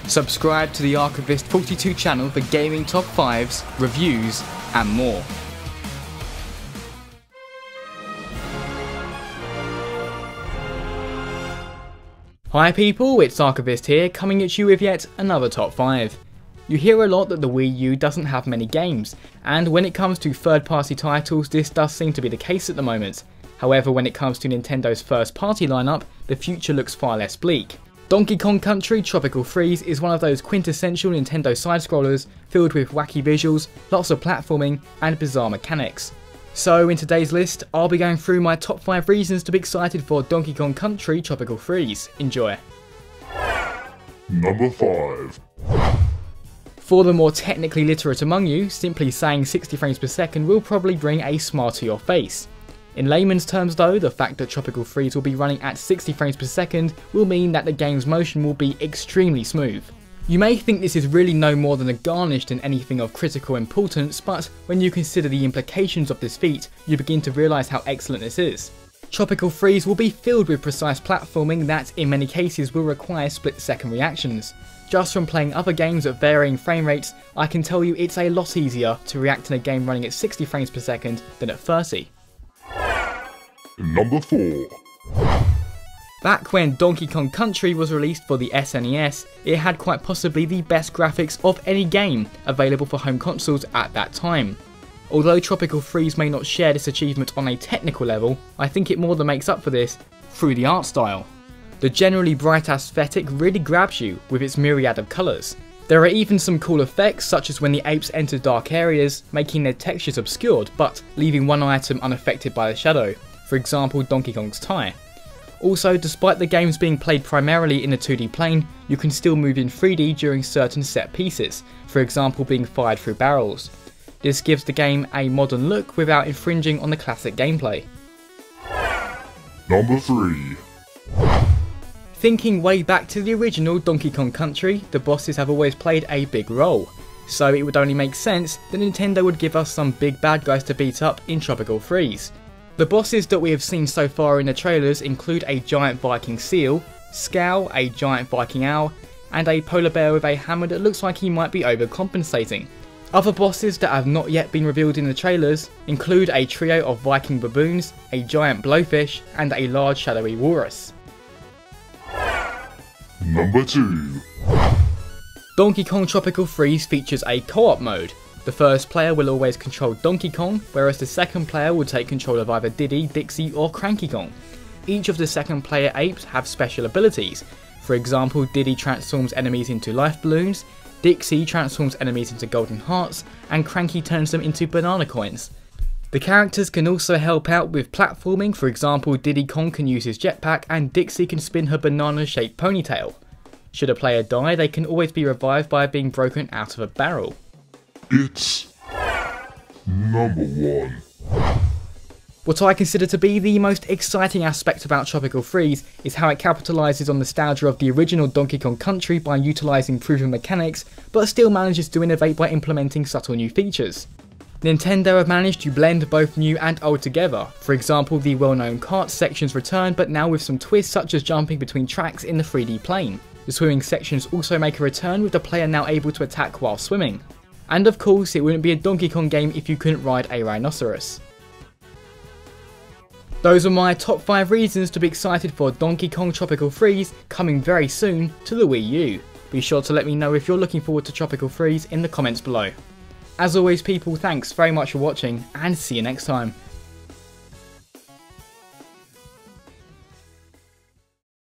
Subscribe to the Archivist 42 channel for gaming top 5s, reviews and more. Hi people, it's Archivist here, coming at you with yet another top 5. You hear a lot that the Wii U doesn't have many games, and when it comes to third-party titles this does seem to be the case at the moment. However, when it comes to Nintendo's first-party lineup, the future looks far less bleak. Donkey Kong Country Tropical Freeze is one of those quintessential Nintendo side-scrollers filled with wacky visuals, lots of platforming and bizarre mechanics. So in today's list, I'll be going through my top 5 reasons to be excited for Donkey Kong Country Tropical Freeze. Enjoy. Number 5. For the more technically literate among you, simply saying 60 frames per second will probably bring a smile to your face. In layman's terms though, the fact that Tropical Freeze will be running at 60 frames per second will mean that the game's motion will be extremely smooth. You may think this is really no more than a garnish than anything of critical importance, but when you consider the implications of this feat, you begin to realise how excellent this is. Tropical Freeze will be filled with precise platforming that in many cases will require split-second reactions. Just from playing other games at varying frame rates, I can tell you it's a lot easier to react in a game running at 60 frames per second than at 30. Number 4. Back when Donkey Kong Country was released for the SNES, it had quite possibly the best graphics of any game available for home consoles at that time. Although Tropical Freeze may not share this achievement on a technical level, I think it more than makes up for this through the art style. The generally bright aesthetic really grabs you with its myriad of colours. There are even some cool effects such as when the apes enter dark areas, making their textures obscured but leaving one item unaffected by the shadow. For example, Donkey Kong's tie. Also, despite the games being played primarily in a 2D plane, you can still move in 3D during certain set pieces, for example being fired through barrels. This gives the game a modern look without infringing on the classic gameplay. Number 3. Thinking way back to the original Donkey Kong Country, the bosses have always played a big role, so it would only make sense that Nintendo would give us some big bad guys to beat up in Tropical Freeze. The bosses that we have seen so far in the trailers include a giant Viking seal, Scowl, a giant Viking owl, and a polar bear with a hammer that looks like he might be overcompensating. Other bosses that have not yet been revealed in the trailers include a trio of Viking baboons, a giant blowfish, and a large shadowy walrus. Number 2. Donkey Kong Tropical Freeze features a co-op mode. The first player will always control Donkey Kong, whereas the second player will take control of either Diddy, Dixie or Cranky Kong. Each of the second player apes have special abilities. For example, Diddy transforms enemies into life balloons, Dixie transforms enemies into golden hearts, and Cranky turns them into banana coins. The characters can also help out with platforming, for example Diddy Kong can use his jetpack and Dixie can spin her banana shaped ponytail. Should a player die, they can always be revived by being broken out of a barrel. It's number 1. What I consider to be the most exciting aspect about Tropical Freeze is how it capitalises on nostalgia of the original Donkey Kong Country by utilising proven mechanics, but still manages to innovate by implementing subtle new features. Nintendo have managed to blend both new and old together. For example, the well-known kart sections return, but now with some twists such as jumping between tracks in the 3D plane. The swimming sections also make a return, with the player now able to attack while swimming. And of course, it wouldn't be a Donkey Kong game if you couldn't ride a rhinoceros. Those are my top 5 reasons to be excited for Donkey Kong Tropical Freeze coming very soon to the Wii U. Be sure to let me know if you're looking forward to Tropical Freeze in the comments below. As always people, thanks very much for watching and see you next time.